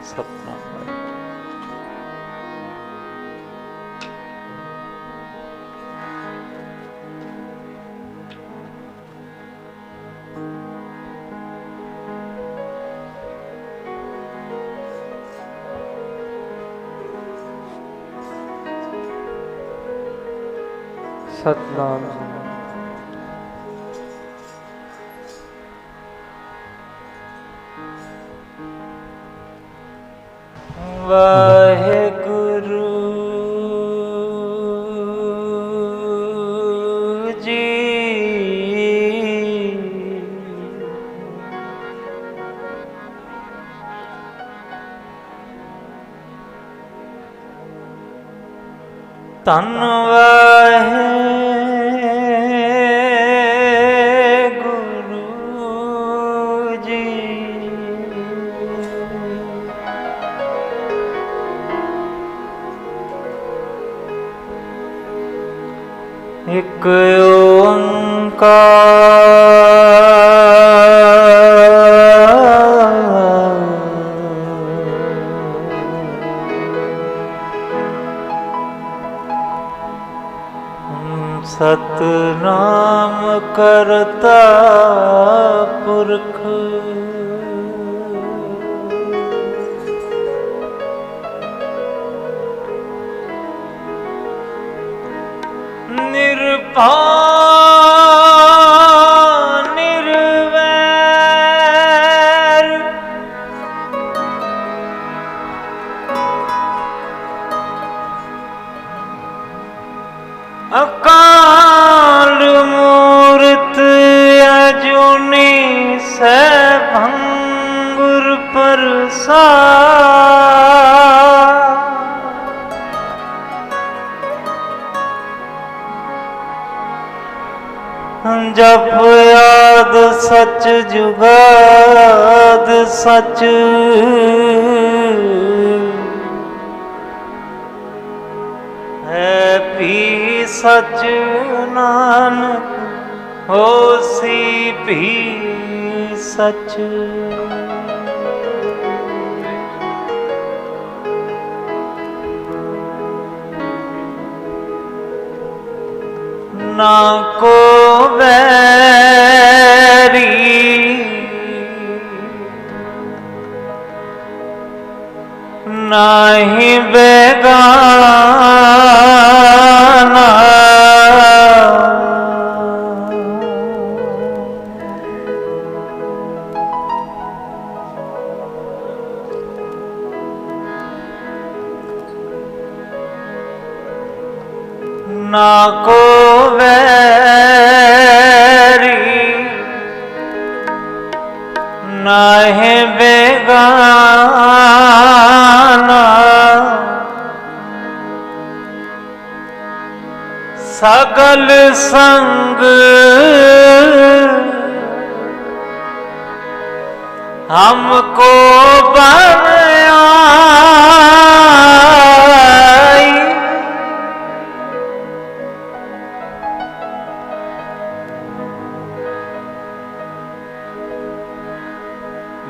सतनाम सतनाम वाहेगुरु जी। धन वाहेगुरु जी। एक ओंकार सतनाम करता पुरख निर्भय निर्वैर अकाल मूरत अजूनी सैभंगुर प्रसाद। जप याद सच जुगाद सच है भी सच नानक होसी भी सच। ना को बैरी नाही बेगाना ना को वैरी नाहीं बेगाना सगल संग हमको बनाई।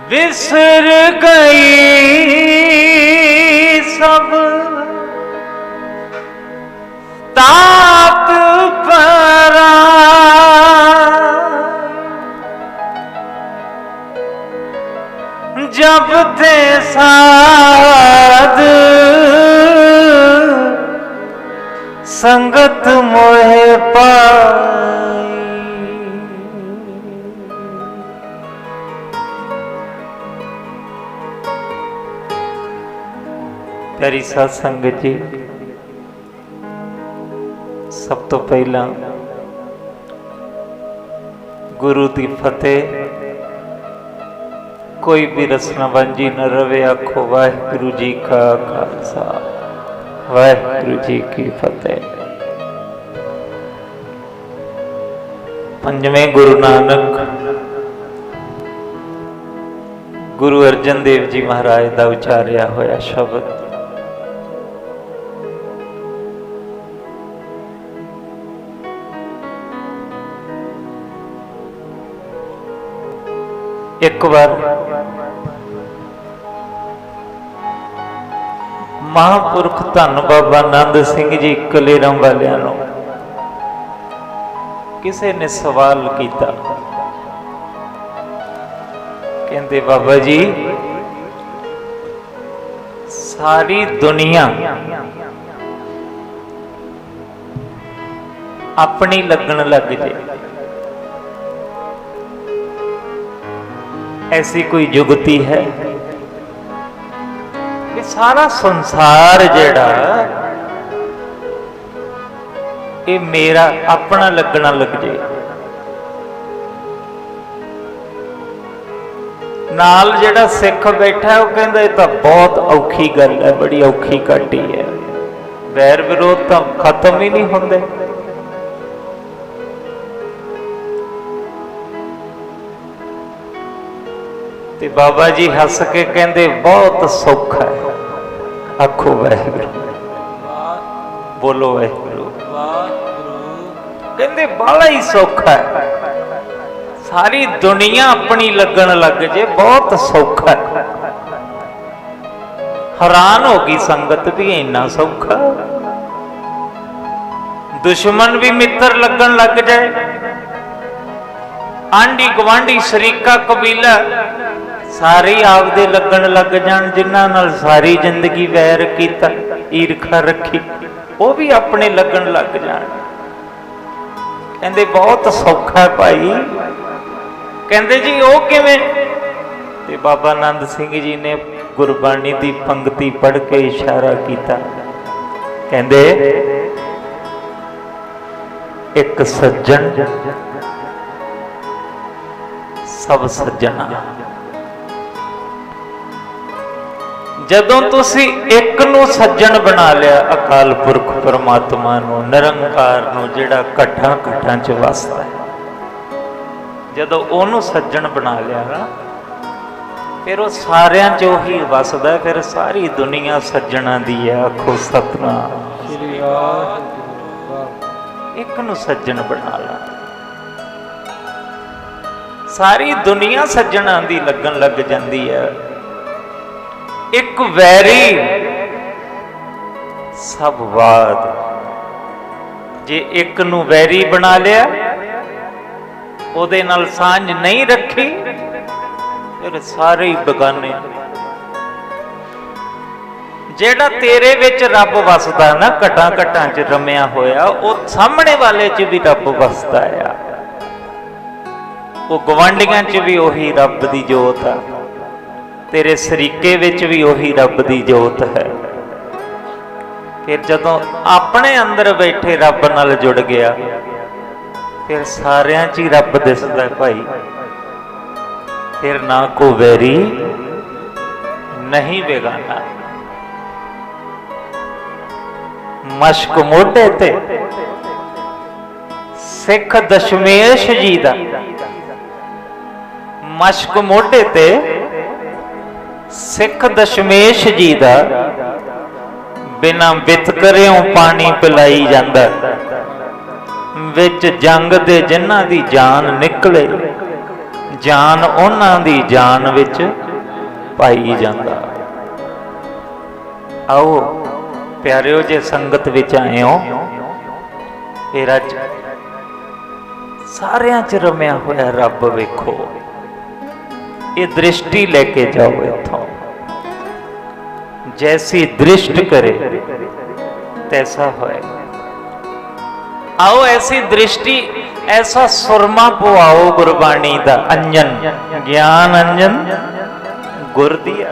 बिसर गई सब तात परा जब थे साध संगत मोहे पाई। प्यारी साध संगत जी, सब तो पहला गुरु दी फतेह। कोई भी रसना वांझी न रवे, आखो वाहिगुरु जी का खालसा वाहिगुरु जी की फतेह। पंजवें गुरु नानक गुरु अर्जन देव जी महाराज का उचारिया होया शब्द। एक बार महापुरख धन बाबा नंद सिंह जी कलेरां वालियां नूं किसी ने सवाल किया, कहते बाबा जी सारी दुनिया अपनी लगन लग जाए, ऐसी कोई जुगती है? ये सारा संसार जेड़ा ये मेरा अपना लगना लग जाए। नाल जेड़ा सिख बैठा है वो कहता ये तो बहुत औखी गल है, बड़ी औखी घाटी है, वैर विरोध तो खत्म ही नहीं होंदे। ते बाबा जी हस के कहते बहुत सौखा है। आखो वाहिगुरू, बोलो वाहिगुरू। कहते बड़ा ही सौखा है, सारी दुनिया अपनी लगन लग जे, बहुत सौखा है। हैरान हो गई संगत भी इन्ना सौखा, दुश्मन भी मित्र लगन लग जाए, आंडी गवांडी शरीका कबीला सारे आपदे लगन लग जान, जिन्हां नाल सारी जिंदगी वैर कीता ईर्खा रखी वो भी अपने लगन लग जान। कहंदे बहुत सौखा है भाई। कहंदे जी वो किवें? ते बाबा नंद सिंह जी ने गुरबाणी दी पंक्ति पढ़ के इशारा किया, कहंदे एक सज्जन सब सज्जना। जदों तुसी एक नू सज्जन बना लिया, अकाल पुरख परमात्मा नू, निरंकार नू, जिहड़ा घटां घटां च वसदा है, जदों ओनू सज्जन बना लिया ना, फिर वो सारियां च उही वसदा है, फिर सारी दुनिया सज्जनां दी है। आखो सतनाम। एक नू सज्जन बना ला, सारी दुनिया सज्जनां दी लगन लग जाती है। एक वैरी सब वाद, जे एक नू वैरी बना लिया, ओदे नाल सांझ नहीं रखी, फिर सारे ही बेगाने। जेड़ा तेरे विच रब वसदा ना, घटां घटां च रमिया होया, वो सामने वाले च भी रब वसदा है, वो गवांढियां च भी उही रब दी जोत है, तेरे सरीके विच भी उही रब दी जोत है। फिर जदों अपने अंदर बैठे रब नाल जुड़ गया, फिर सारियां च ही रब दिसदा है भाई। फिर ना को वैरी नहीं बेगाना। मशक मोढे ते सिख दशमेश जी दा, मशक मोढे ते सिख दशमेश जी दा, बिना वितकरियों पानी पिलाई जांदा, विच जंग दे जिन्हां दी जान निकले, जान उन्हां दी जान विच पाई जांदा। आओ प्यारिओ, जे संगत विच आए हो, फिर अज सारियां च रमिया होया रब वेखो। ये दृष्टि लेके जाओ इथों, जैसी दृष्ट करे तैसा होए। आओ ऐसी दृष्टि, ऐसा सुरमा पुआओ गुरबाणी दा अंजन, ज्ञान अंजन गुर दिया।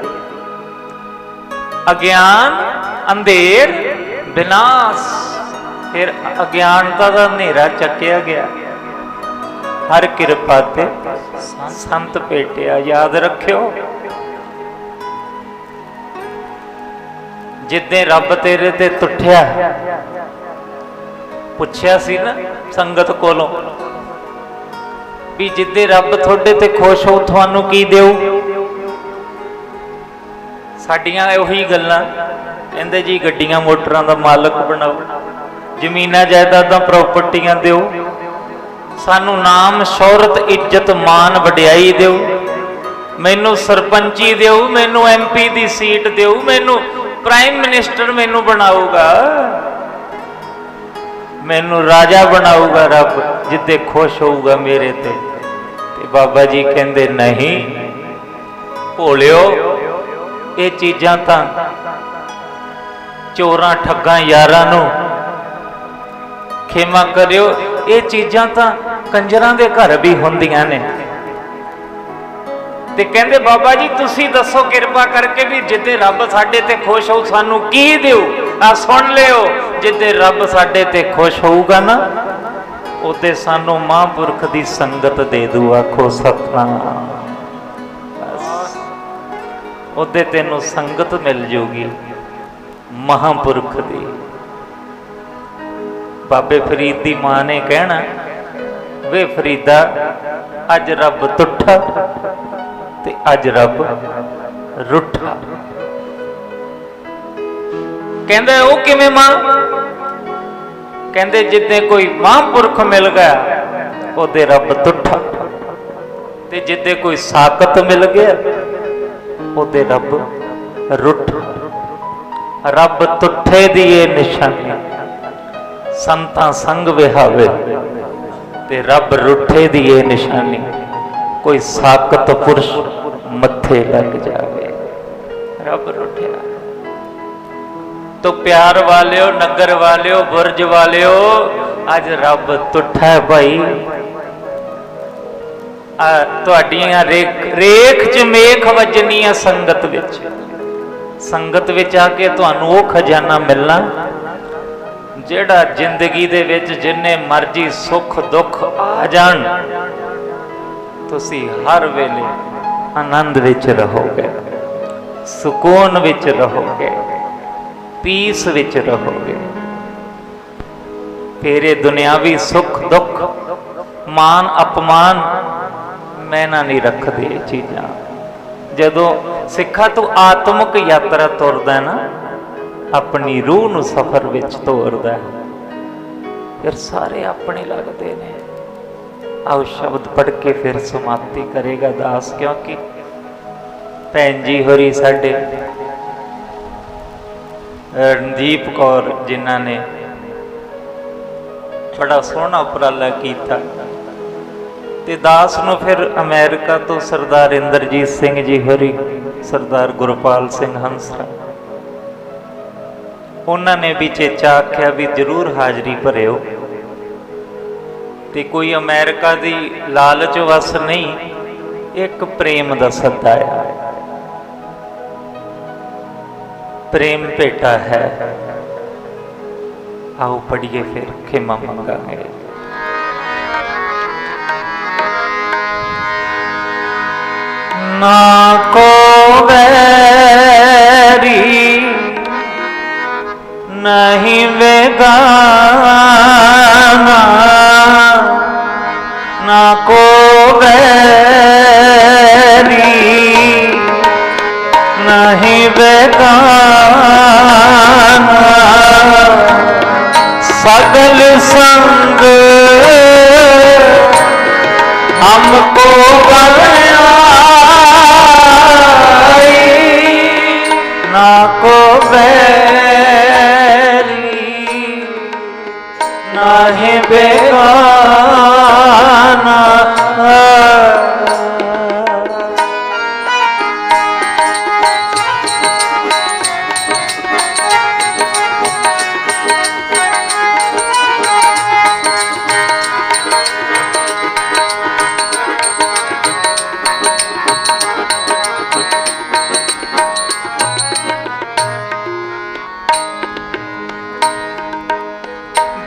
अज्ञान अंधेर विनाश, फिर अज्ञानता का अंधेरा चकिया गया, हर किरपा ते संत भेटिया। याद रखियो, जिद्दे रब तेरे ते तुठिया, पुछया सी ना संगत कोलों भी जिद्दे रब थोड़े ते खुश हो, थानू की देऊ? साडियां उही गल्लां कहंदे जी गड्डियां मोटरां दा मालक बनाओ, जमीनां जायदादां प्रॉपर्टियां दिओ, सानू नाम शोहरत इज्जत मान वडियाई दिओ, मैनू सरपंची दिओ, मैनू MP दी सीट दिओ, मैनू प्राइम मिनिस्टर मैनू बनाऊगा, मैनू राजा बनाऊगा रब जिद्दे खुश होऊगा मेरे ते। बाबा जी कहंदे नहीं भोलिओ, ये चीज़ां तां चोरां ठग्गां यारां नूं खेमा करियो, ये चीज़ां तां कंजरां दे घर भी हुंदियां ने। ते कहंदे बाबा जी तुसी दसो किरपा करके भी जिद्दे रब साडे ते खुश हो सानू की दिओ। आ सुन लिओ, जिद्दे रब साडे ते खुश होऊगा ना उदे सानू महापुरख दी संगत दे दू। आखो सतनाम। उदे तेनू संगत मिल जूगी महापुरख दी। बाबे फरीद दी मां ने कहना वे फरीदा अज रब तुठा ते अज रब रुठा। कहंदे ओ किवें मां? कहंदे जिद्दे कोई महापुरख मिल गया ओदे रब तुठा, ते जिद्दे कोई साकत मिल गया ओदे रब रुठा। रब तुठे दी ये निशानी संतां संग विहावे ते रब रुठे दी ये निशानी कोई साकत पुरुष मथे लग जावे। रब रुठिया तो प्यार वालियो, नगर वालियो, बुरज वालियो, अज रब तुठा है भाई। तुहाडियां रेख च मेख वजनी है संगत विच। संगत विच आके तुहानू वो खजाना मिलना जेड़ा जिंदगी दे विच जिन्ने मर्जी सुख दुख आ जान तुसी हर वेले आनंद विच रहोगे, सुकून विच रहोगे, पीस विच रहोगे। फिर दुनियावी सुख दुख मान अपमान मैना नहीं रखते चीज़ां। जदों सिखा तू आत्मक यात्रा तुरदा ना, अपनी रूह नू सफर विच तोरदा, फिर सारे अपने लगते ने। आओ शब्द पढ़ के फिर समाप्ति करेगा दास, क्योंकि भैन जी होरी साडे रणदीप कौर जिन्हां ने बड़ा सोहना उपराला किया ते दास नूं फिर अमेरिका तो सरदार इंद्रजीत सिंह जी होरी, सरदार गुरपाल सिंह हंसरा, उन्होंने भी चेचा आख्या भी जरूर हाजरी भरियो। ते कोई अमेरिका दी लालच वस नहीं, एक प्रेम दा सद्दा है, प्रेम भेटा है। आओ पढ़िए फिर खेमा मंगांगे। ना को वैरी नहीं बेगाना, ना को वैरी नहीं बेगाना, सगल संग हमको बनाई, ना को बैरी नहीं बेगाना।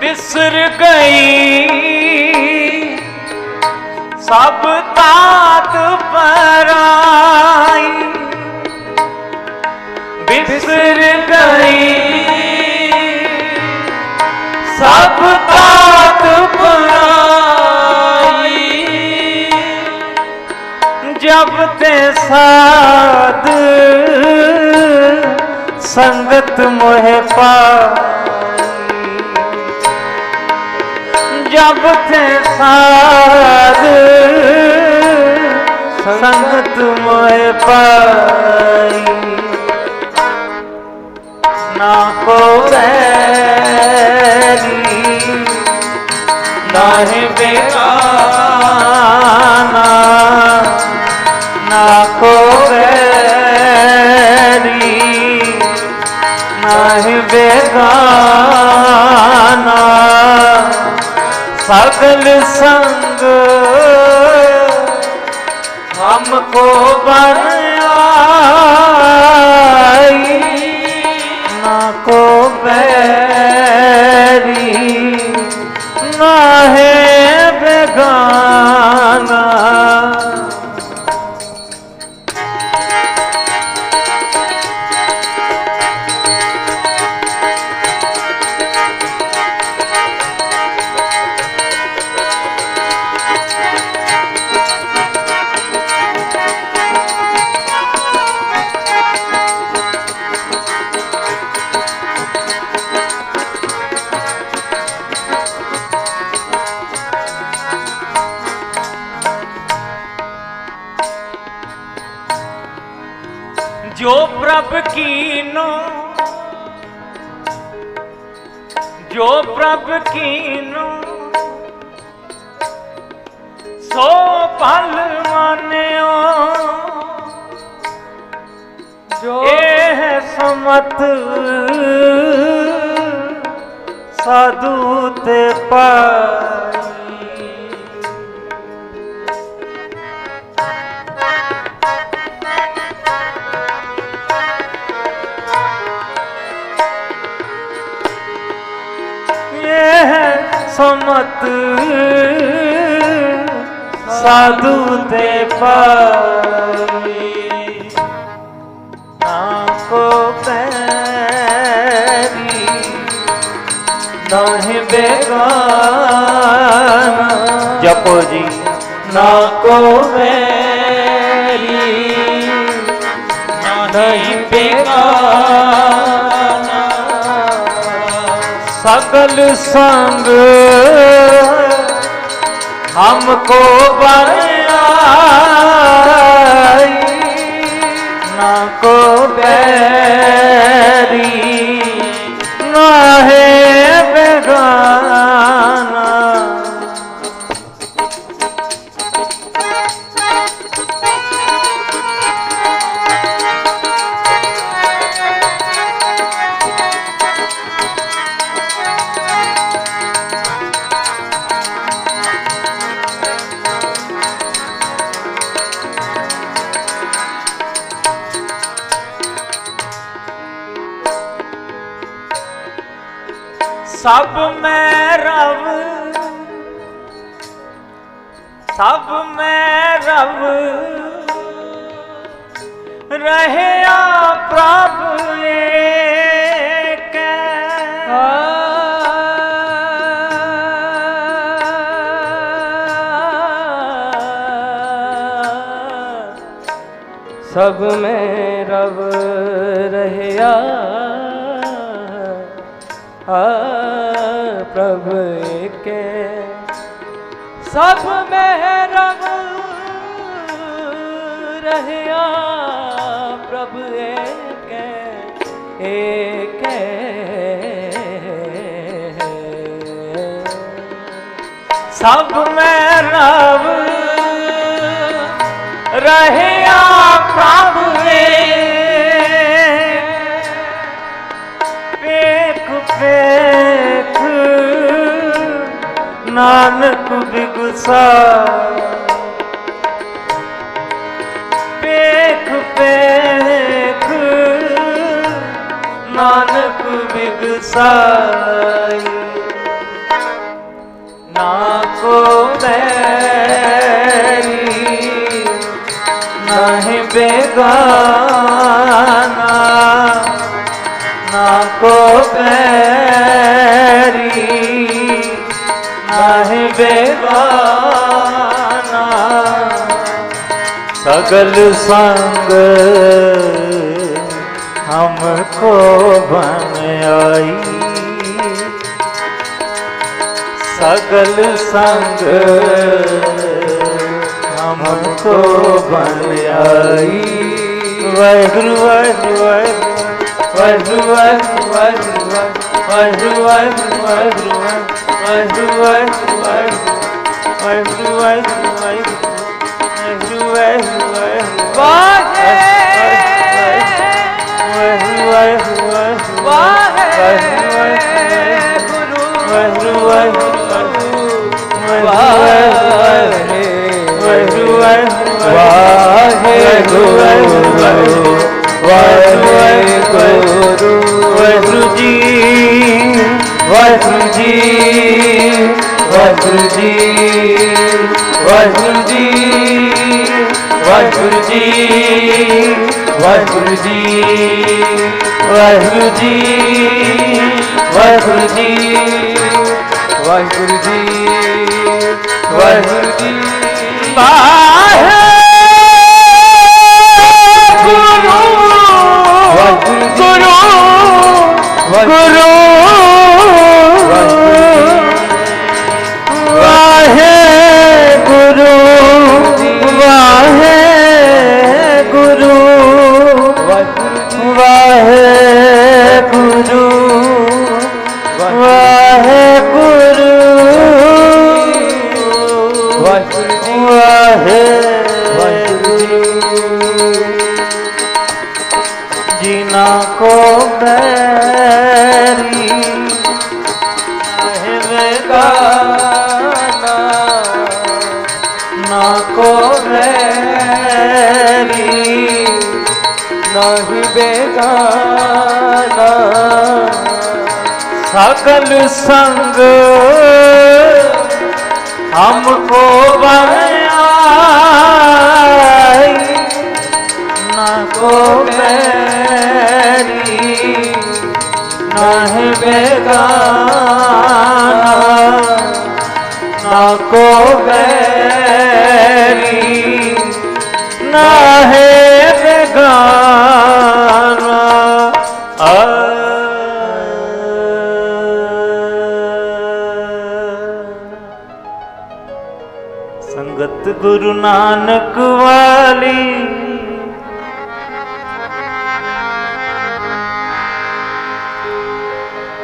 बिसर गई सब तात पराई, बिसर गई सब तात पराई, जब ते साध संगत मोहे पाई, जब ते साध संगत मोहे पाई, ना को बैरी नाहि बेगाना, ना को बैरी नाहि बेगाना, सगल संग हमको बन आई, ना को बैरी नाहि बेगाना। जो प्रभ कीनो, जो प्रभ कीनो सो पल मान्यो, जो है समत साधु ते पाई, समत साधु ते पाई, ना को बैरी नाहि बेगाना। जपो जी, ना को बैरी नाहि बेगाना, सगल संग हमको बन आई, ना को बैरी नाहि बेगाना। सब में रव, सब में रव रहे प्रभु एक, सब में रव रहे प्रभु के, सब में रव रहे प्रभु एक, सब में रव रहे प्रभु एक, पेख नानक बिगुसा, पेख पेख नानक बिगसाई, ना को बैरी नाहि बेगाना, ना को बैरी नाहि बेगाना, सगल संग हमको बन आई, सगल संग हमको बन आई। वाहिगुरु वाहिगुरु वाहिगुरु वाहिगुरु वाहिगुरु वाहिगुरु वाहिगुरु वाहिगुरु वाहिगुरु वाहिगुरु वाहिगुरु वाहिगुरु जी, वाहिगुरु जी, वाहिगुरु जी, वाहिगुरु जी, वाहिगुरु जी, वाहिगुरु जी, वाहिगुरु जी, वाहिगुरु जी, वाहिगुरु जी, वाहिगुरु जी। गुरु वाहे गुरु वाहे गुरु वाहे गुरु वाहे गुरु वाहे जिना को बैरी गाना ना को बैरी नहीं बेगाना, सकल संग हमको बनाई, ना को बैरी नहीं बेगाना, ना को बैरी ना है बेगाना। संगत गुरु नानक वाली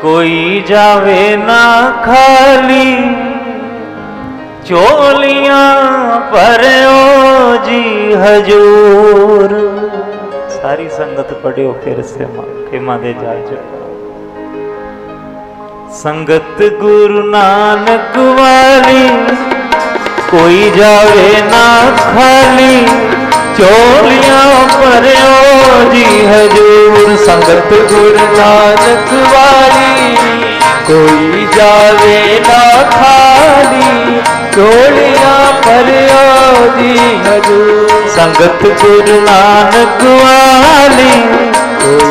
कोई जावे ना खाली, चोलियां भरियो जी हजूर। सारी संगत पढ़ियो फिर से खेमा दे जा चुका। संगत गुरु नानक वाली कोई जावे ना खाली, चोलियां भरियो जी हजूर। संगत गुरु नानक वाली कोई जावे ना खाली, चोलियां भरियो जी हजूर। संगत गुरु नानक वाली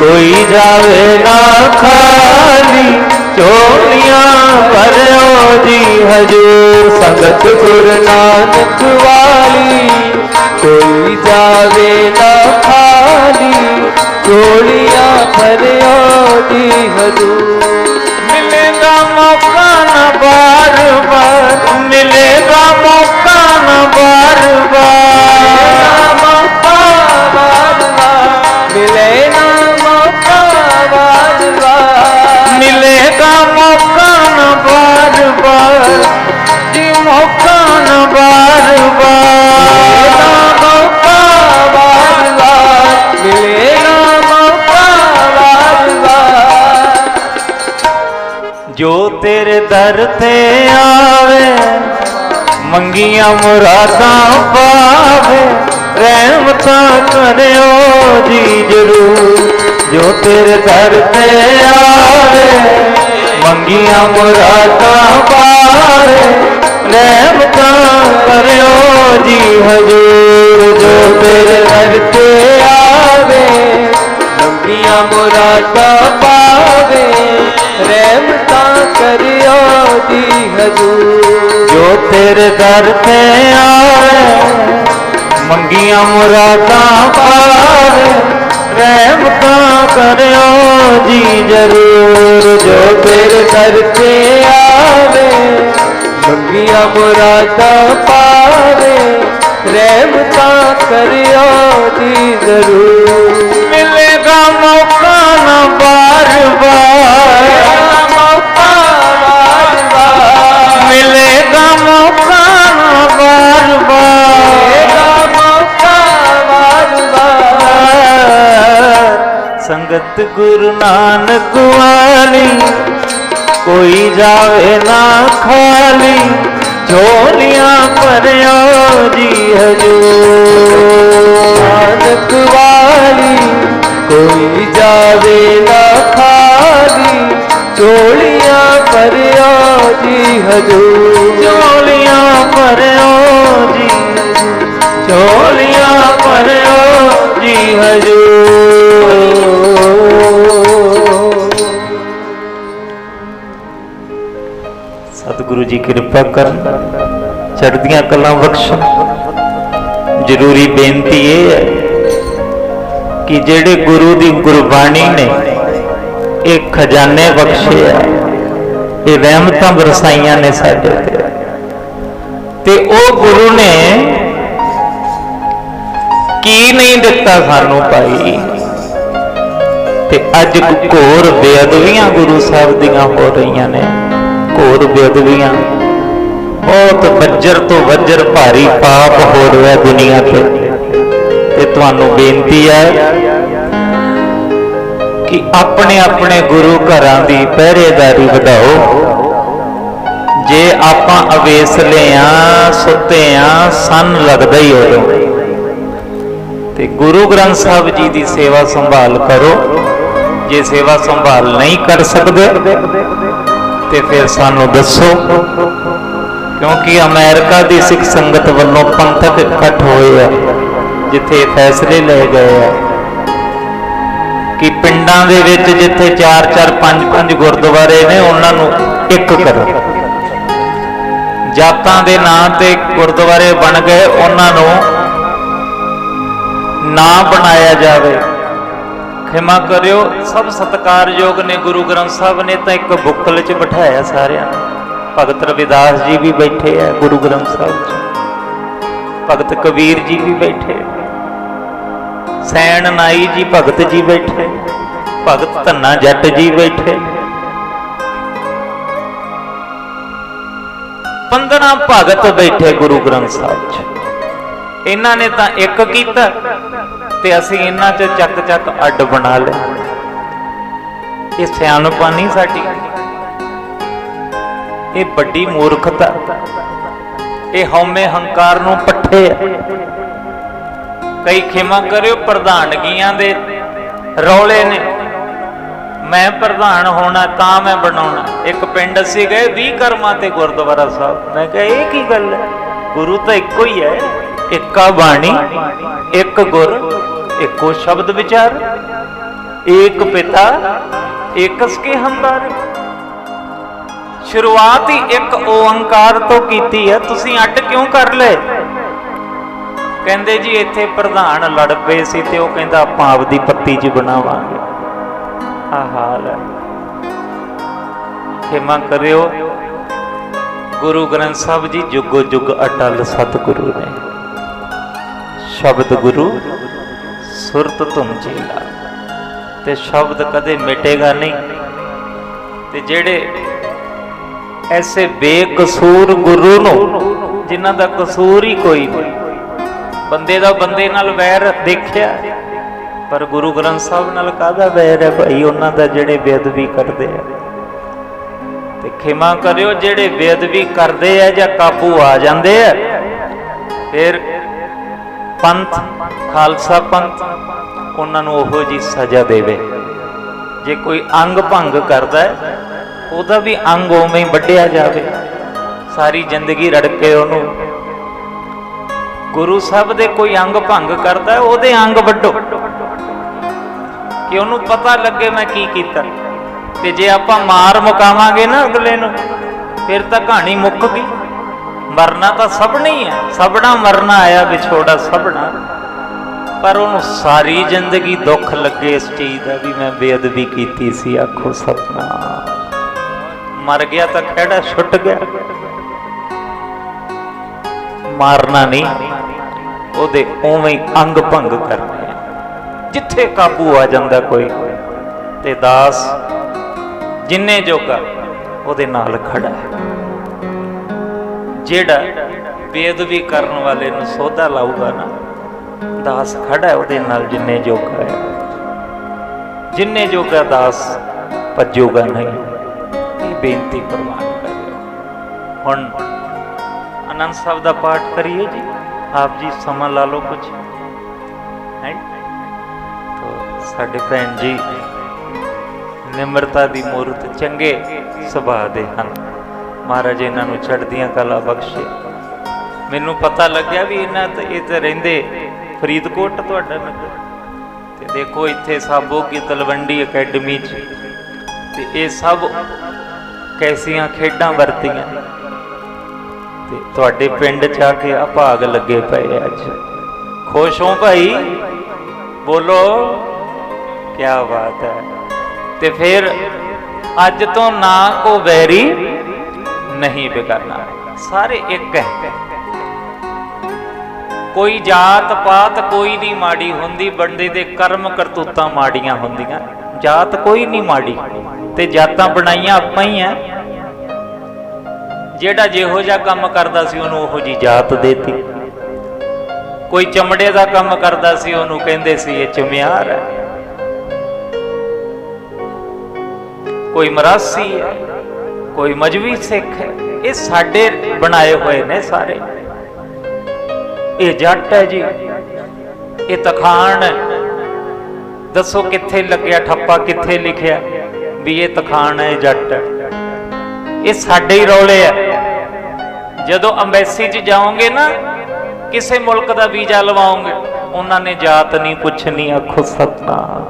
कोई जावे ना खाली, चोलियां भरियो जी हजूर। संगत गुरु नानक वाली कोई जावे ना खाली, चोलियां भरियो जी हजूर। मिलेगा मौका न बार बार, मिलेगा मौका न बार बार, मौका बार बार मिलेगा मौका बार बार, मिलेगा मौका न बार बार जी, मौका न बार बार, मौका बार बार मिलेगा मौका बार बार। जो तेरे दर ते आवे मंगियां मुरादां पावे, रहमतां करियो जी जरूर। जो तेरे दर ते आवे मंगियां मुरादां पावे, रहमतां करियो जी हजूर। जो तेरे दर ते आवे मंगियां मुरादां पावे, रहमतां करियो जी हजूर। जो तेरे दर पे आवे ਮੰਗੀਆਂ ਮੁਰਾਦਾਂ ਪਾਵੇ ਰਹਿਮਤਾਂ ਕਰਿਓ ਜੀ ਜ਼ਰੂਰ ਜੋ ਤੇਰੇ ਦਰ ਤੇ ਆਵੇ ਮੰਗੀਆਂ ਮੁਰਾਦਾਂ ਪਾਵੇ ਰਹਿਮਤਾਂ ਕਰਿਓ ਜੀ ਜ਼ਰੂਰ ਮਿਲੇਗਾ ਮੌਕਾ ਨਾ ਬਾਰ-ਬਾਰ ਮਿਲੇਗਾ ਮੌਕਾ ਨਾ ਬਾਰ-ਬਾਰ ਸੰਗਤ ਗੁਰੂ ਨਾਨਕ ਵਾਲੀ ਕੋਈ ਜਾਵੇ ਨਾ ਖਾਲੀ ਝੋਲੀਆਂ ਭਰਿਓ ਜੀ ਹਜੂਰ ਨਾਨਕ ਵਾਲੀ ਕੋਈ ਜਾਵੇ ਨਾ ਖਾਲੀ ਝੋਲੀਆਂ ਭਰਿਓ ਜੀ ਹਜੂਰ ਝੋਲੀਆਂ ਭਰਿਓ ਜੀ ਝੋਲੀਆਂ ਭਰਿਓ ਜੀ ਹਜੂਰ ਸਤਿਗੁਰੂ ਜੀ ਕਿਰਪਾ ਕਰਨ ਚੜ੍ਹਦੀਆਂ ਕਲਾਂ ਬਖਸ਼ਣ ਜ਼ਰੂਰੀ ਬੇਨਤੀ ਇਹ ਹੈ ਕਿ ਜਿਹੜੇ ਗੁਰੂ ਦੀ ਗੁਰਬਾਣੀ ਨੇ ਇਹ ਖਜ਼ਾਨੇ ਬਖਸ਼ੇ ਆ ਇਹ ਰਹਿਮਤਾਂ ਬਰਸਾਈਆਂ ਨੇ ਸਾਡੇ ਤੇ ਉਹ ਗੁਰੂ ਨੇ ਕੀ ਨਹੀਂ ਦਿੱਤਾ ਸਾਨੂੰ ਭਾਈ ਤੇ ਅੱਜ ਘੋਰ ਬੇਅਦਬੀਆਂ ਗੁਰੂ ਸਾਹਿਬ ਦੀਆਂ ਹੋ ਰਹੀਆਂ ਨੇ ਘੋਰ ਬੇਅਦਬੀਆਂ ਬਹੁਤ ਵੱਜਰ ਤੋਂ ਵੱਜਰ ਭਾਰੀ ਪਾਪ ਹੋ ਰਿਹਾ ਦੁਨੀਆ ਤੇ ਤੁਹਾਨੂੰ ਬੇਨਤੀ ਹੈ ਕਿ ਆਪਣੇ ਆਪਣੇ ਗੁਰੂ ਘਰਾਂ ਦੀ ਪਹਿਰੇਦਾਰੀ ਵਧਾਓ ਜੇ ਆਪਾਂ ਅਵੇਸਲੇ ਆ ਸੁੱਤੇ ਆ ਸੰਨ ਲੱਗਦਾ ਹੀ ਉਦੋਂ ਤੇ ਗੁਰੂ ਗ੍ਰੰਥ ਸਾਹਿਬ ਜੀ ਦੀ ਸੇਵਾ ਸੰਭਾਲ ਕਰੋ ਜੇ ਸੇਵਾ ਸੰਭਾਲ ਨਹੀਂ ਕਰ ਸਕਦੇ ਤੇ ਫਿਰ ਸਾਨੂੰ ਦੱਸੋ ਕਿਉਂਕਿ ਅਮਰੀਕਾ ਦੀ ਸਿੱਖ ਸੰਗਤ ਵੱਲੋਂ ਪੰਥਕ ਇਕੱਠ ਹੋਏ ਆ ਜਿੱਥੇ ਫੈਸਲੇ ਲਏ ਗਏ ਆ ਕਿ ਪਿੰਡਾਂ ਦੇ ਵਿੱਚ ਜਿੱਥੇ 4-4 5-5 ਗੁਰਦੁਆਰੇ ਨੇ ਉਹਨਾਂ ਨੂੰ ਇੱਕ ਕਰੋ ਜਾਤਾਂ ਦੇ ਨਾਂ ਤੇ ਗੁਰਦੁਆਰੇ ਬਣ ਗਏ ਉਹਨਾਂ ਨੂੰ ਨਾ ਬਣਾਇਆ ਜਾਵੇ ਖਿਮਾ ਕਰਿਓ ਸਭ ਸਤਿਕਾਰਯੋਗ ਨੇ ਗੁਰੂ ਗ੍ਰੰਥ ਸਾਹਿਬ ਨੇ ਤਾਂ ਇੱਕ ਬੁੱਕਲ 'ਚ ਬਿਠਾਇਆ ਸਾਰਿਆਂ ਨੂੰ ਭਗਤ ਰਵਿਦਾਸ ਜੀ ਵੀ ਬੈਠੇ ਆ ਗੁਰੂ ਗ੍ਰੰਥ ਸਾਹਿਬ 'ਚ ਭਗਤ ਕਬੀਰ ਜੀ ਵੀ ਬੈਠੇ ਸੈਣ ਨਾਈ ਜੀ ਭਗਤ ਜੀ ਬੈਠੇ ਭਗਤ ਧੰਨਾ ਜੱਟ ਜੀ ਬੈਠੇ 15 ਭਗਤ ਬੈਠੇ ਗੁਰੂ ਗ੍ਰੰਥ ਸਾਹਿਬ 'ਚ ਇਹਨਾਂ ਨੇ ਤਾਂ ਇੱਕ ਕੀਤਾ ਤੇ ਅਸੀਂ ਇਹਨਾਂ 'ਚ ਚੱਕ ਚੱਕ ਅੱਡ ਬਣਾ ਲਿਆ ਇਹ ਸਿਆਣਪ ਨਹੀਂ ਸਾਡੀ ਇਹ ਵੱਡੀ ਮੂਰਖਤਾ ਇਹ ਹਉਮੈ ਹੰਕਾਰ ਨੂੰ ਪੱਠੇ ਆ ਕਈ ਖਿਮਾ ਕਰਿਓ ਪ੍ਰਧਾਨਗੀਆਂ ਦੇ ਰੌਲੇ ਨੇ ਮੈਂ ਪ੍ਰਧਾਨ ਹੋਣਾ ਤਾਂ ਮੈਂ ਬਣਾਉਣਾ ਇੱਕ ਪਿੰਡ ਅਸੀਂ ਗਏ 20 ਕਰਮਾਂ ਤੇ ਗੁਰਦੁਆਰਾ ਸਾਹਿਬ ਮੈਂ ਕਿਹਾ ਇਹ ਕੀ ਗੱਲ ਹੈ ਗੁਰੂ ਤਾਂ ਇੱਕੋ ਹੀ ਹੈ ਇੱਕਾ ਬਾਣੀ ਇੱਕ ਗੁਰ ਇੱਕੋ ਸ਼ਬਦ ਵਿਚਾਰ ਏਕ ਪਿਤਾ ਏਕਸ ਕੇ ਹਮਦਾਰ ਸ਼ੁਰੂਆਤ ਹੀ ਇੱਕ ਓੰਕਾਰ ਤੋਂ ਕੀਤੀ ਹੈ ਤੁਸੀਂ ਅੱਡ ਕਿਉਂ ਕਰ ਲਏ ਕਹਿੰਦੇ ਜੀ ਇੱਥੇ ਪ੍ਰਧਾਨ ਲੜ ਪਏ ਸੀ ਤੇ ਉਹ ਕਹਿੰਦਾ ਆਪਾਂ ਆਪਦੀ ਪੱਤੀ 'ਚ ਬਣਾਵਾਂਗੇ ਆ ਹਾਲ ਹੈ ਖਿਮਾ ਕਰਿਓ ਗੁਰੂ ਗ੍ਰੰਥ ਸਾਹਿਬ ਜੀ ਜੁਗੋ ਜੁਗ ਅਟਲ ਸਤਿਗੁਰੂ ਨੇ ਸ਼ਬਦ ਗੁਰੂ ਸੁਰਤ ਤੁਮ ਚੇਲਾ ਤੇ ਸ਼ਬਦ ਕਦੇ ਮਿਟੇਗਾ ਨਹੀਂ ਤੇ ਜਿਹੜੇ ਐਸੇ ਬੇਕਸੂਰ ਗੁਰੂ ਨੂੰ ਜਿਨ੍ਹਾਂ ਦਾ ਕਸੂਰ ਹੀ ਕੋਈ ਨਹੀਂ ਬੰਦੇ ਦਾ ਬੰਦੇ ਨਾਲ ਵੈਰ ਦੇਖਿਆ ਪਰ ਗੁਰੂ ਗ੍ਰੰਥ ਸਾਹਿਬ ਨਾਲ ਕਾਹਦਾ ਵੈਰ ਹੈ ਭਾਈ ਉਹਨਾਂ ਦਾ ਜਿਹੜੇ ਬੇਅਦਬੀ ਕਰਦੇ ਆ ਤੇ ਖਿਮਾ ਕਰਿਓ ਜਿਹੜੇ ਬੇਅਦਬੀ ਕਰਦੇ ਆ ਜਾਂ ਕਾਬੂ ਆ ਜਾਂਦੇ ਆ ਫਿਰ ਪੰਥ ਖਾਲਸਾ ਪੰਥ ਉਹਨਾਂ ਨੂੰ ਉਹੋ ਜੀ ਸਜ਼ਾ ਦੇਵੇ ਜੇ ਕੋਈ ਅੰਗ ਭੰਗ ਕਰਦਾ ਹੈ ਉਹਦਾ ਵੀ ਅੰਗ ਉਵੇਂ ਹੀ ਵੱਢਿਆ ਜਾਵੇ ਸਾਰੀ ਜ਼ਿੰਦਗੀ ਰੜਕੇ ਉਹਨੂੰ ਗੁਰੂ ਸਾਹਿਬ ਦੇ ਕੋਈ ਅੰਗ ਭੰਗ ਕਰਦਾ ਉਹਦੇ ਅੰਗ ਵੱਢੋ ਕਿ ਉਹਨੂੰ ਪਤਾ ਲੱਗੇ ਮੈਂ ਕੀ ਕੀਤਾ ਤੇ ਜੇ ਆਪਾਂ ਮਾਰ ਮੁਕਾਵਾਂਗੇ ਨਾ ਅਗਲੇ ਨੂੰ ਫਿਰ ਤਾਂ ਕਹਾਣੀ ਮੁੱਕ ਗਈ मरना तो सबने ही है, सबना मरना आया विछोड़ा सबना, पर उन्होंने सारी जिंदगी दुख लगे इस चीज का भी मैं बेअदबी की सी। आखो सतनाम। मर गया तो खेड़ा छुट गया, मारना नहीं, ओदे उवें अंग भंग करने जिथे काबू आ जाता कोई, ते दास जिन्ने जोगा ओदे नाल खड़ा है। जेड़ा बेअदबी करने वाले नूं सोधा लाऊगा ना, दास खड़ा है ओदे नाल जिन्ने जोगा है। जिन्ने जोगा दास भजूगा नहीं। ये बेनती प्रवान करियो। हुण आनंद साहब का पाठ करिए जी। आप जी समा ला लो कुछ है तो साडे भैन जी निमरता दी मूरत, चंगे सुभाਅ दे हन। महाराज इन्हां नूं चढ़दियां कला बख्शे। मैनूं पता लग्या भी इन्हां ते इत्थे रहिंदे फरीदकोट तुहाडा नगर, ते देखो इत्थे साबो की तलवंडी अकैडमी च ते ये सब कैसियां खेडां वरतियां ते तुहाडे पिंड च आके अभाग लगे पे। अज खुश हो भाई, बोलो क्या बात है। ते फिर अज तो ना को वैरी नहीं बिगड़ना, सारे एक है। कोई जात पात कोई नहीं माड़ी हुंदी, बंदे दे कर्म करतूतां माड़ियां हुंदियां। जात कोई नहीं माड़ी, ते जातां बनाईयां आपां ही है। जेड़ा जिहो जिहा काम करदा सी उहनूं ओहो जी जात देती। कोई चमड़े का काम करदा सी उहनूं कहंदे सी ये चमियार है। कोई मरासी है, कोई मजवी सिख है। ये साडे बनाए हुए ने सारे। ये जट है जी, ये तखान है। दसो कित्थे लग्या ठप्पा, कित्थे लिखिया भी ये तखान है, जट है। ये साडे ही रौले है। जदों अंबैसी च जाओगे ना, किसी मुल्क का वीजा लवाओगे, उन्होंने जात नहीं पुछनी। आखो सतनाम।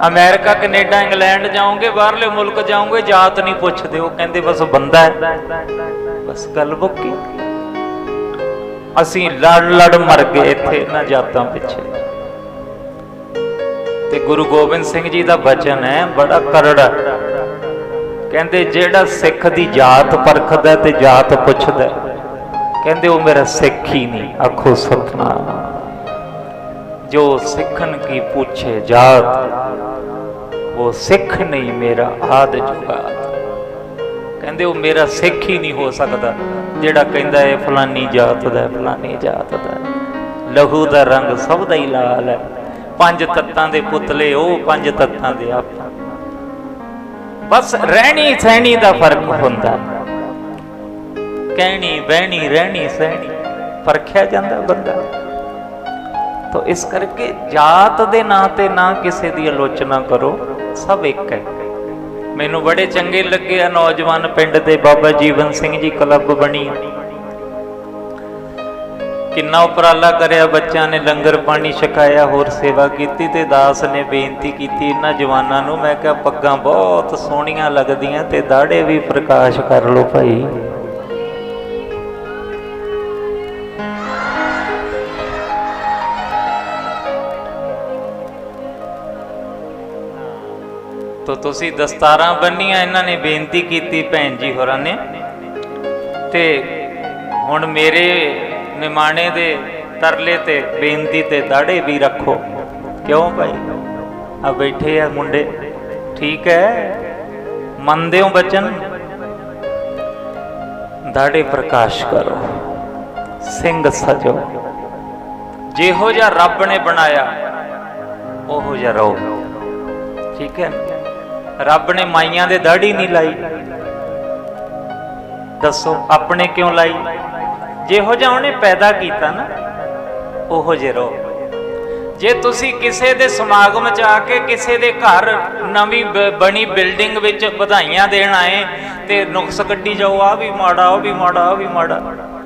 अमेरिका कनेडा इंग्लैंड जाओगे, बाहरले मुल्क जाओगे, जात नहीं पुछते। वो कहते बस बंदा है, बस गल मुक्की। असी लड़ लड़ मर गए इत्थे इन्हां जातां पिछे। ते गुरु गोबिंद सिंह जी का वचन है बड़ा करड़ा। कहते जेड़ा सिख दी जात परखदा ते जात पुछदा, कहते वो मेरा सिख ही नहीं। आखो सतनाम। जो सिखन की पूछे जात, वो सिख नहीं मेरा आद जुगात। कहते वो मेरा सिख ही नहीं हो सकता जेड़ा कहंदा है फलानी जात दा, फलानी जात दा। लहू दा रंग सब दा ही लाल है। पंज तत्तां दे पुतले ओ, पंज तत्तां दे आप। बस रहनी सहनी का फर्क होंदा। कहनी बहनी रहनी सहनी परखिया जाता बंदा। तो इस करके जात दे नां ते ना किसी की आलोचना करो, सब एक है। मैनू बड़े चंगे लगे आ नौजवान पिंड दे बाबा जीवन सिंह जी क्लब बनी, किन्ना उपराला करया, बच्चों ने लंगर पानी छकाया, होर सेवा की। ते दास ने बेनती की इन्हां जवानां नूं, मैं क्या पग्गां बहुत सोहणियां लगदियां ते दाड़े भी प्रकाश कर लो भाई। तो तुसी दस्तारां बन्नियां, इन्हां ने बेनती की भैन जी होरां ने। ते हुण मेरे निमाणे दे तरले ते बेनती ते दाड़े भी रखो। क्यों भाई? अब बैठे है मुंडे, ठीक है, मनदे हो बचन। दाड़े प्रकाश करो, सिंह सजो। जिहो जा रब ने बनाया ओहो जा रहो, ठीक है। रब ने माइयां दे दाड़ी नहीं लाई, दसो अपने क्यों लाई? जिहो जिहा उन्हें पैदा किया ना ओहो जे रहो। जे तुसी किसे दे समागम च आके किसे दे घर नवी बनी बिल्डिंग विच बधाइयां देण आए ते नुक्स कड्डी जाओ, आ भी माड़ा, आ भी माड़ा, आ भी माड़ा,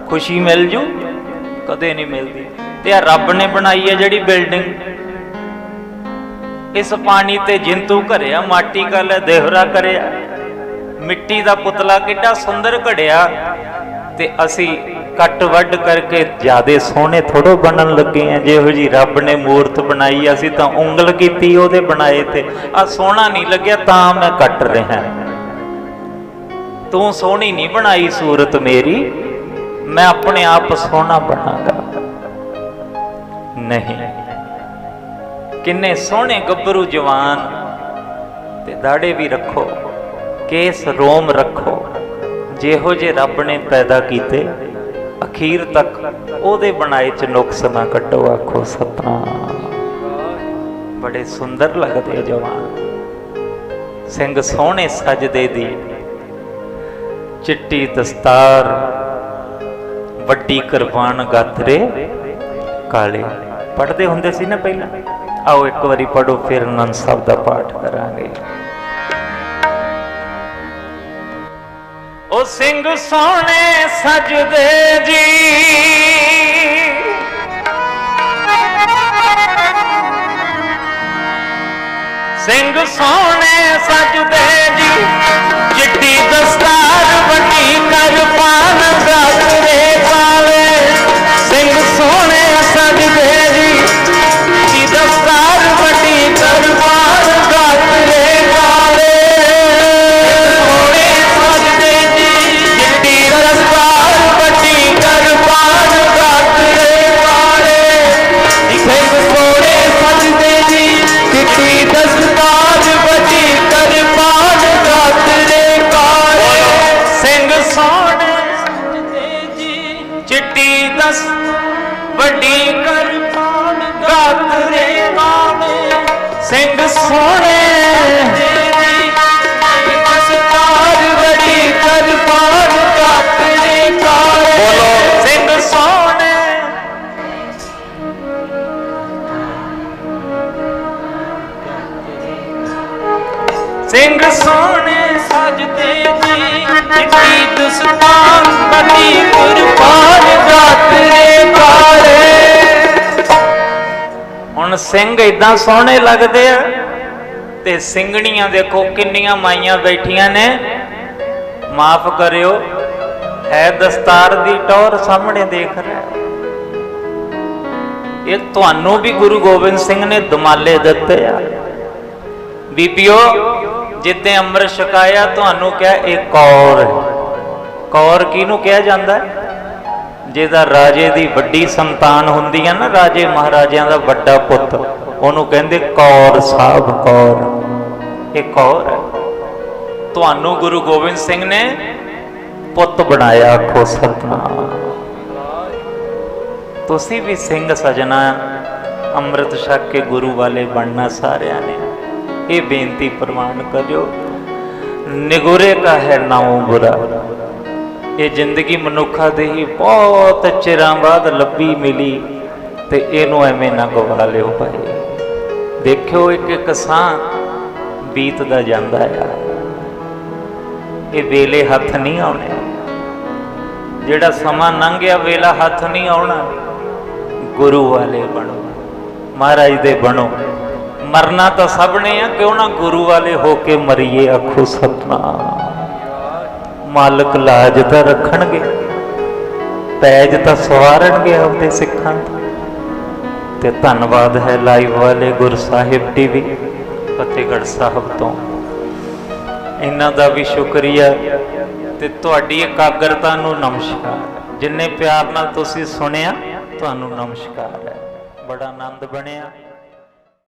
खुशी मिल जू? कदे नहीं मिलती। ते रब ने बनाई है जिहड़ी बिल्डिंग, इस पानी ते जिंतू घरिया, माटी कल देहरा करिया, मिट्टी का पुतला किड्डा सुंदर घड़िया, ਤੇ ਅਸੀਂ ਕੱਟ ਵੱਢ ਕਰਕੇ ਜਿਆਦੇ ਸੋਹਣੇ ਥੋੜੋ ਬਣਨ ਲੱਗੇ ਆ। ਜਿਹੋ ਜੀ ਰੱਬ ਨੇ ਮੂਰਤ ਬਣਾਈ ਅਸੀਂ ਤਾਂ ਉਂਗਲ ਕੀਤੀ ਉਹਦੇ ਬਣਾਏ ਤੇ ਆ ਸੋਹਣਾ ਨਹੀਂ ਲੱਗਿਆ ਤਾਂ ਮੈਂ ਕੱਟ ਰਿਹਾ। ਤੂੰ ਸੋਹਣੀ ਨਹੀਂ ਬਣਾਈ ਸੂਰਤ ਮੇਰੀ, ਮੈਂ ਆਪਣੇ ਆਪ ਸੋਹਣਾ ਬਣਾਂਗਾ। ਨਹੀਂ, ਕਿੰਨੇ ਸੋਹਣੇ ਗੱਭਰੂ ਜਵਾਨ ਤੇ ਦਾੜੇ ਵੀ ਰੱਖੋ, ਕੇਸ ਰੋਮ ਰੱਖੋ, ਜਿਹੋ ਜੇ ਰੱਬ ਨੇ ਪੈਦਾ ਕੀਤੇ ਅਖੀਰ ਤੱਕ ਉਹਦੇ ਬਣਾਏ ਚ ਨੁਕਸ ਨਾ ਕੱਢੋ। ਆਖੋ ਸਤਨਾਮ। ਬੜੇ ਸੁੰਦਰ ਲੱਗਦੇ ਜਵਾਨ, ਸਿੰਘ ਸੋਹਣੇ ਸਜਦੇ ਦੀ, ਚਿੱਟੀ ਦਸਤਾਰ, ਵੱਡੀ ਕਿਰਪਾਨ, ਗਾਤਰੇ ਕਾਲੇ। ਪੜ੍ਹਦੇ ਹੁੰਦੇ ਸੀ ਨਾ ਪਹਿਲਾਂ। ਆਓ ਇੱਕ ਵਾਰੀ ਪੜ੍ਹੋ, ਫਿਰ ਆਨੰਦ ਸਾਹਿਬ ਦਾ ਪਾਠ ਕਰਾਂਗੇ। ਉਹ ਸਿੰਘ ਸੋਹਣੇ ਸਜਦੇ ਜੀ, ਸਿੰਘ ਸੋਹਣੇ ਸਜਦੇ ਜੀ, ਚਿੱਟੀ ਦਸਤਾਰ, ਵੱਡੀ ਕਿਰਪਾਨ, ਗਾਤਰੇ ਕਾਲੇ। ਸਿੰਘ ਸੋਹਣੇ ਸਜਦੇ ਜੀ, ਚਿੱਟੀ ਦਸਤਾਰ, ਵੱਡੀ ਕਿਰਪਾਨ, ਗਾਤਰੇ ਕਾਲੇ। ਸੋਹਣੇ ਸਜਦੇ ਜੀ, ਚਿੱਟੀ ਦਸਤਾਰ, ਵੱਡੀ ਕਿਰਪਾਨ, ਗਾਤਰੇ ਕਾਲੇ। ਸਿੰਘ ਸੋਹਣੇ ਸਜਦੇ ਜੀ, ਚਿੱਟੀ ਦਸਤਾਰ, ਵੱਡੀ ਕਿਰਪਾਨ, ਗਾਤਰੇ ਕਾਲੇ। ਸਿੰਘ ਸੋਹਣੇ ਸਜਦੇ ਜੀ, ਚਿੱਟੀ ਦਸ ਵੱਡੀ ਕਿਰਪਾਨ, ਗਾਤਰੇ ਕਾਲੇ। ਸਿੰਘ ਸੋਹਣੇ ਦਸਤਾਰ, ਵੱਡੀ ਕਿਰਪਾਨ, ਗਾਤਰੇ ਕਾਲੇ। ਸਿੰਘ ਸੋਹਣੇ ਸਿੰਘ ਸੋਹਣੇ ਸਜਦੇ ਜੀ, ਚਿੱਟੀ ਦਸਤਾਰ, ਵੱਡੀ ਕਿਰਪਾਨ, ਗਾਤਰੇ ਕਾਲੇ। ਹੁਣ ਸਿੰਘ ਏਦਾਂ ਸੋਹਣੇ ਲੱਗਦੇ ਆ ਤੇ ਸਿੰਘਣੀਆਂ ਦੇਖੋ ਕਿੰਨੀਆਂ ਮਾਈਆਂ ਬੈਠੀਆਂ ਨੇ। ਮਾਫ ਕਰਿਓ, ਹੈ ਦਸਤਾਰ ਦੀ ਟੌਰ ਸਾਹਮਣੇ ਦੇਖ ਰਿਹਾ। ਇਹ ਤੁਹਾਨੂੰ ਵੀ ਗੁਰੂ ਗੋਬਿੰਦ ਸਿੰਘ ਨੇ ਦਮਾਲੇ ਦਿੱਤੇ ਆ। ਬੀਬੀਓ, ਜਿੱਦੇ ਅੰਮ੍ਰਿਤ ਛਕਾਇਆ ਤੁਹਾਨੂੰ ਕਿਹਾ ਇਹ ਕੌਰ ਹੈ। ਕੌਰ ਕਿਹਨੂੰ ਕਿਹਾ ਜਾਂਦਾ? ਜਿਹਦਾ ਰਾਜੇ ਦੀ ਵੱਡੀ ਸੰਤਾਨ ਹੁੰਦੀ ਹੈ ਨਾ, ਰਾਜੇ ਮਹਾਰਾਜਿਆਂ ਦਾ ਵੱਡਾ ਪੁੱਤ, ਉਹਨੂੰ ਕਹਿੰਦੇ ਕੌਰ ਸਾਹਿਬ, ਕੌਰ। ਇਹ ਕੌਰ ਹੈ। ਤੁਹਾਨੂੰ ਗੁਰੂ ਗੋਬਿੰਦ ਸਿੰਘ ਨੇ ਪੁੱਤ ਬਣਾਇਆ। ਆਖੋ ਸਤਨਾਮ। ਤੁਸੀਂ ਵੀ ਸਿੰਘ ਸਜਣਾ, ਅੰਮ੍ਰਿਤ ਛਕ ਕੇ ਗੁਰੂ ਵਾਲੇ ਬਣਨਾ ਸਾਰਿਆਂ ਨੇ। ਇਹ ਬੇਨਤੀ ਪ੍ਰਵਾਨ ਕਰਿਓ। ਨਿਗੁਰੇ ਕਾ ਹੈ ਨਾਉ ਬੁਰਾ। ਇਹ ਜ਼ਿੰਦਗੀ ਮਨੁੱਖਾਂ ਦੇ ਹੀ ਬਹੁਤ ਚਿਰਾਂ ਬਾਅਦ ਲੱਭੀ ਮਿਲੀ ਤੇ ਇਹਨੂੰ ਐਵੇਂ ਨਾ ਗਵਾ ਲਿਓ ਭਾਈ। ਦੇਖਿਓ ਇੱਕ ਇੱਕ ਸਾਹ ਬੀਤਦਾ ਜਾਂਦਾ ਆ। ਇਹ ਵੇਲੇ ਹੱਥ ਨਹੀਂ ਆਉਣੇ। ਜਿਹੜਾ ਸਮਾਂ ਲੰਘਿਆ ਵੇਲਾ ਹੱਥ ਨਹੀਂ ਆਉਣਾ। ਗੁਰੂ ਵਾਲੇ ਬਣੋ, ਮਹਾਰਾਜ ਦੇ ਬਣੋ। ਮਰਨਾ ਤਾਂ ਸਭ ਨੇ ਆ, ਕਿਉਂ ਨਾ ਗੁਰੂ ਵਾਲੇ ਹੋ ਕੇ ਮਰੀਏ। ਆਖੋ ਸਤਨਾਮ। ਮਾਲਕ ਲਾਜ ਤਾਂ ਰੱਖਣਗੇ, ਪੈਜ ਤਾਂ ਸਵਾਰਨਗੇ ਆਪਦੇ ਸਿੱਖਾਂ ਦਾ। ਤੇ ਧੰਨਵਾਦ ਹੈ ਲਾਈਵ ਵਾਲੇ ਗੁਰਸਾਹਿਬ ਟੀਵੀ ਫਤਿਹਗੜ੍ਹ ਸਾਹਿਬ ਤੋਂ। ਇਹਨਾਂ ਦਾ ਵੀ ਸ਼ੁਕਰੀਆ ਤੇ ਤੁਹਾਡੀ ਇਕਾਗਰਤਾ ਨੂੰ ਨਮਸਕਾਰ। ਜਿੰਨੇ ਪਿਆਰ ਨਾਲ ਤੁਸੀਂ ਸੁਣਿਆ ਤੁਹਾਨੂੰ ਨਮਸਕਾਰ ਹੈ। ਬੜਾ ਆਨੰਦ ਬਣਿਆ।